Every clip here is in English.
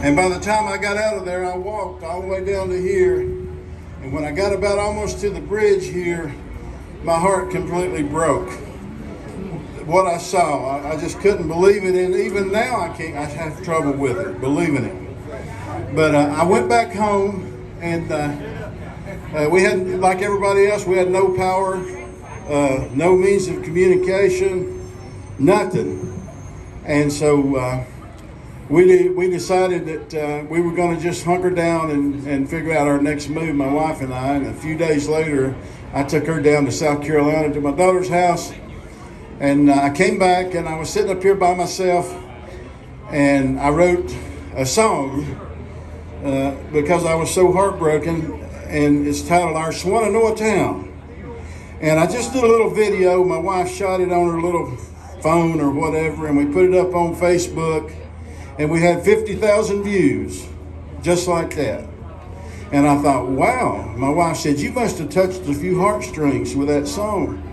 And by the time I got out of there, I walked all the way down to here. And when I got about almost to the bridge here, my heart completely broke. What I saw, I just couldn't believe it. And even now, I have trouble with it, believing it. But I went back home, and we had, like everybody else, we had no power, no means of communication, nothing. And so we decided that we were going to just hunker down and figure out our next move, my wife and I. And a few days later, I took her down to South Carolina to my daughter's house. And I came back, and I was sitting up here by myself, and I wrote a song because I was so heartbroken, and it's titled Our Swannanoa Town. And I just did a little video. My wife shot it on her little phone or whatever, and we put it up on Facebook, and we had 50,000 views, just like that. And I thought, wow. My wife said, you must have touched a few heartstrings with that song.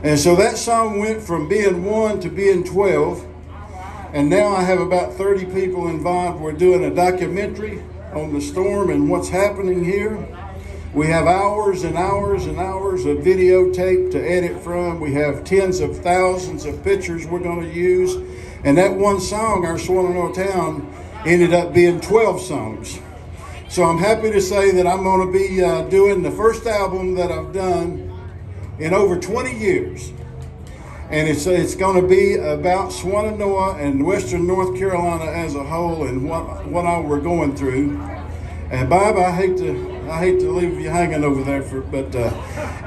And so that song went from being 1 to being 12, and now I have about 30 people involved. We're doing a documentary on the storm and what's happening here. We have hours and hours and hours of videotape to edit from. We have tens of thousands of pictures we're going to use. And that one song, Our Swannanoa Town, ended up being 12 songs. So I'm happy to say that I'm going to be doing the first album that I've done in over 20 years. And it's going to be about Swannanoa and Western North Carolina as a whole, and what all we're going through. And Bob, I hate to leave you hanging over there, but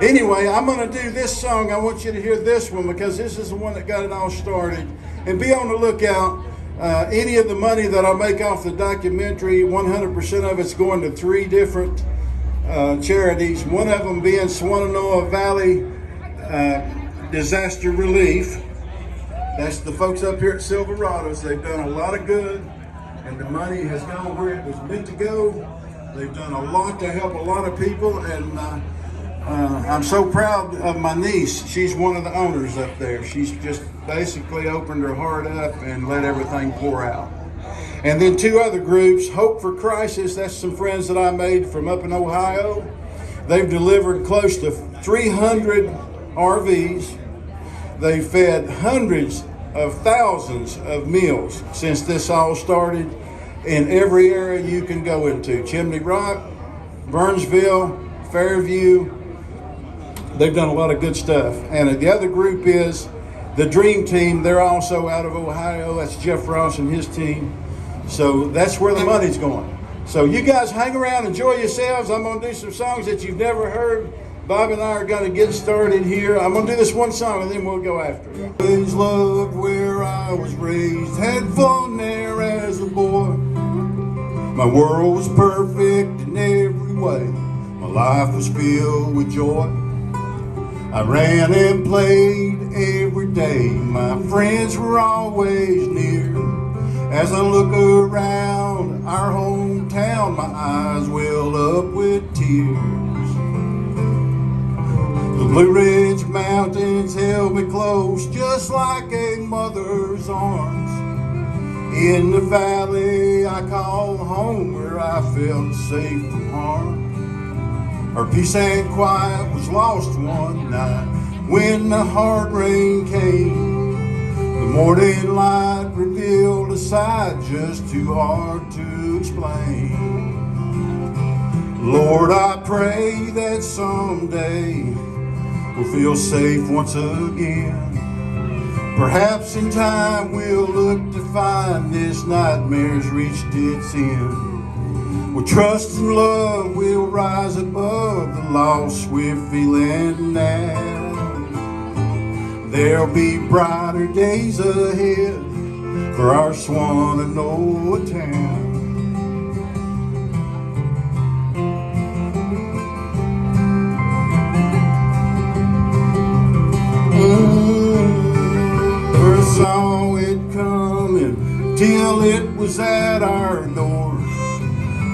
anyway, I'm going to do this song. I want you to hear this one because this is the one that got it all started. And be on the lookout. Any of the money that I make off the documentary, 100% of it's going to 3 different charities. One of them being Swannanoa Valley Disaster Relief. That's the folks up here at Silverados. They've done a lot of good, and the money has gone where it was meant to go. They've done a lot to help a lot of people, and I'm so proud of my niece. She's one of the owners up there. She's just basically opened her heart up and let everything pour out. And then 2 other groups, Hope for Crisis, that's some friends that I made from up in Ohio. They've delivered close to 300 RVs. They've fed hundreds of thousands of meals since this all started in every area you can go into. Chimney Rock, Burnsville, Fairview. They've done a lot of good stuff. And the other group is the Dream Team. They're also out of Ohio. That's Jeff Ross and his team. So that's where the money's going. So you guys hang around, enjoy yourselves. I'm going to do some songs that you've never heard. Bob and I are going to get started here. I'm going to do this one song, and then we'll go after it. Always loved where I was raised, had fun there as a boy. My world was perfect in every way. My life was filled with joy. I ran and played every day. My friends were always near. As I look around our hometown, my eyes well up with tears. The Blue Ridge Mountains held me close, just like a mother's arms. In the valley I call home, where I felt safe from harm. Our peace and quiet was lost one night when the hard rain came. The morning light revealed a sight just too hard to explain. Lord, I pray that someday we'll feel safe once again. Perhaps in time we'll look to find this nightmare's reached its end. With trust and love we'll rise above the loss we're feeling now. There'll be brighter days ahead for our Swannanoa town. First saw it coming till it was at our door.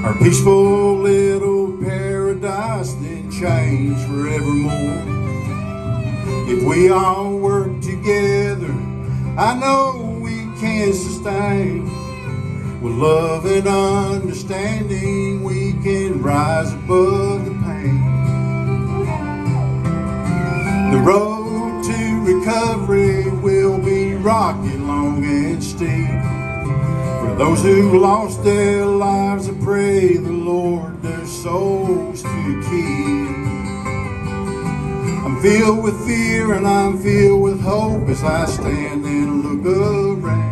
Our peaceful little paradise then changed forevermore. If we all work together, I know we can sustain With love and understanding, we can rise above the pain. The road to recovery will be rocky, long and steep. For those who lost their lives, I pray the Lord their souls to keep. I'm filled with fear and I'm filled with hope as I stand and look around.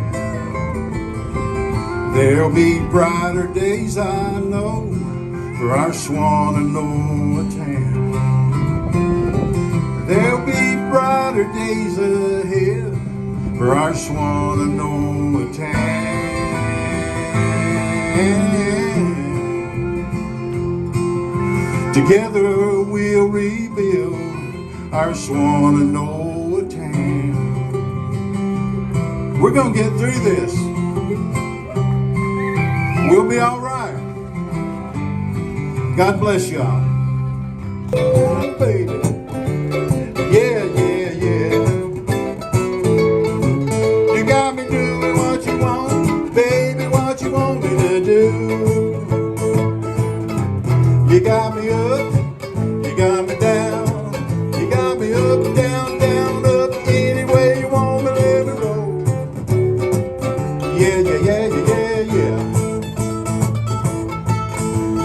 There'll be brighter days, I know, for our Swannanoa town. There'll be brighter days ahead for our Swannanoa town. Together we'll rebuild our Swannanoa town. We're gonna get through this. We'll be all right. God bless y'all. Oh, baby. Yeah, yeah, yeah. You got me doing what you want, baby, what you want me to do. You got me up, you got me down, you got me up, down, down, up, any way you want me, let me roll. Yeah, yeah, yeah, yeah, yeah.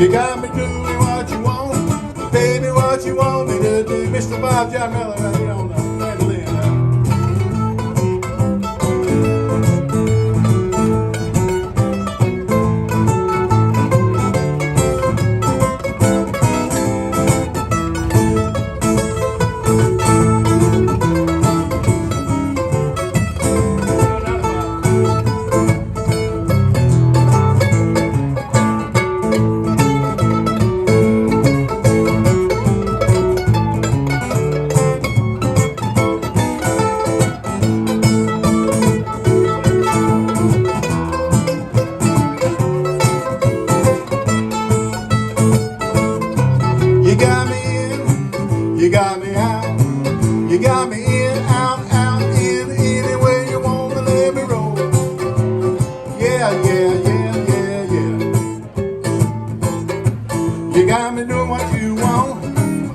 You got me doing what you want, baby, what you want me to do. Mr. Bobby Jaramillo right here on the mandolin. You got me in, you got me out, you got me in, out, out, in, any way you want to let me roll. Yeah, yeah, yeah, yeah, yeah. You got me doing what you want,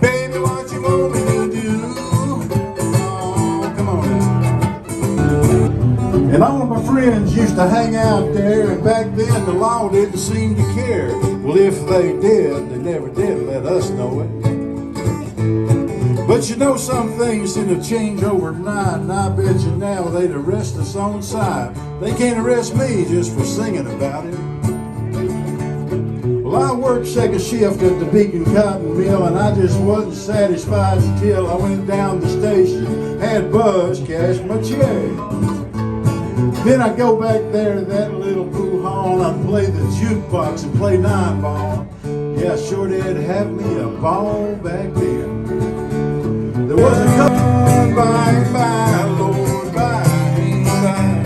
baby, what you want me to do. Oh, come on now. And all of my friends used to hang out there, and back then the law didn't seem to care. Well, if they did, they never did let us know it. But you know, some things didn't change overnight, and I bet you now they'd arrest us on sight. They can't arrest me just for singing about it. Well, I worked second shift at the Beacon Cotton Mill, and I just wasn't satisfied until I went down the station, had Buzz cash my check. Then I'd go back there to that little pool hall, and I'd play the jukebox and play 9-ball. Yeah, sure did have me a ball back then. There was a couple by and by, Lord, by and by.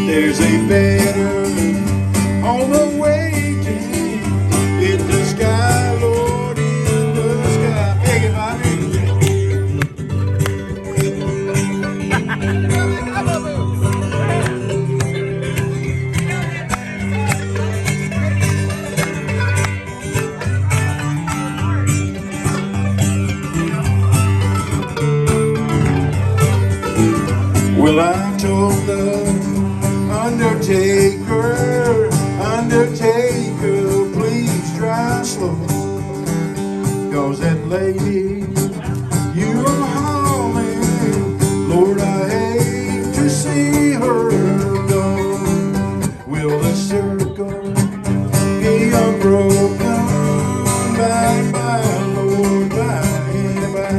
There's a better on the way to in the sky, Lord, in the sky. Beg it, well, I told the undertaker, undertaker, please drive slow. 'Cause that lady you are hauling, Lord, I hate to see her go. Will the circle be unbroken by and by, Lord, by and by?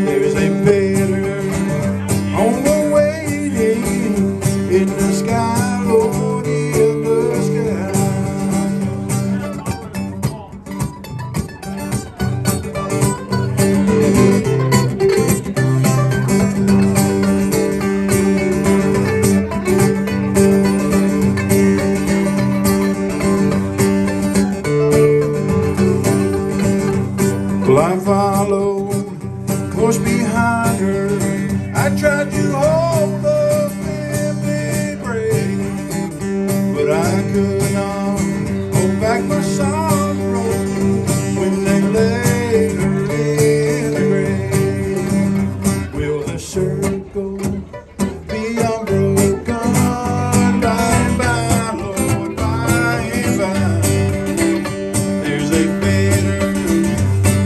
There's a better on the waiting in the sky, Lord, in the sky. could not hold back my sorrow when they laid her in the grave. Will the circle be unbroken by and by, Lord, by and by? There's a better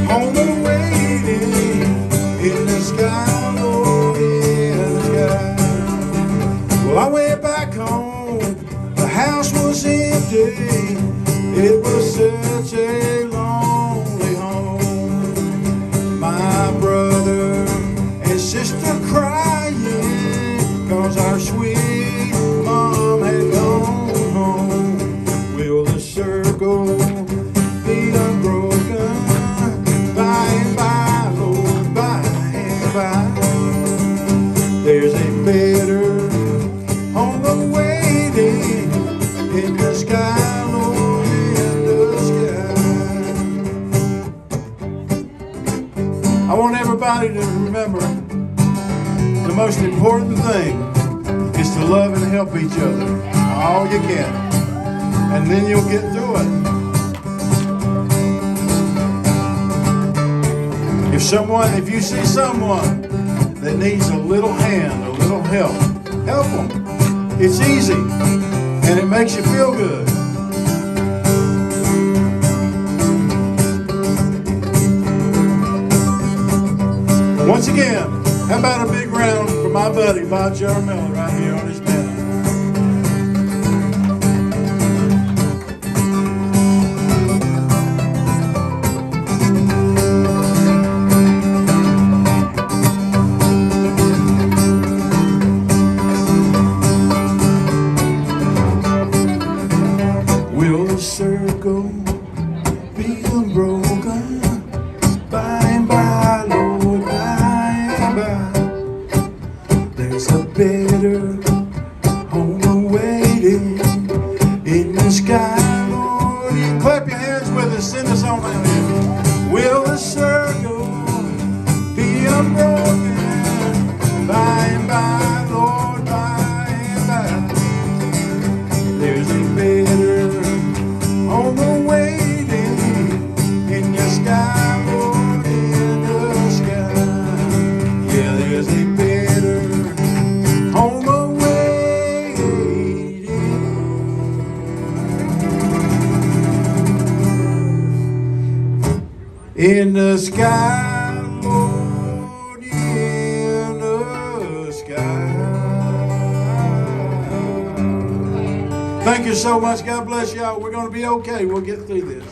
home awaiting in the sky, Lord, in the sky. Well, I went back home, the house was empty, it was such a lonely home. My brother and sister crying, 'cause our sweet mom had gone home. Will the circle be unbroken by and by, Lord, by and by? There's a better home awaiting in the sky, Lord, in the sky. I want everybody to remember the most important thing is to love and help each other all you can, and then you'll get through it. If you see someone that needs a little hand, a little help them. It's easy and it makes you feel good. Once again, how about a big round for my buddy Bob Jaramillo right here on his piano. Will the circle be unbroken by and by, Lord, by and by? There's a better home awaiting in the sky, Lord. You can clap your hands with us, send us on out here. Will the circle be unbroken by and by, Lord, by and by? There's a better home awaiting in the sky, Lord, in the sky. Yeah, there's a better home awaiting in the sky, Lord, in the sky. Thank you so much. God bless y'all. We're going to be okay. We'll get through this.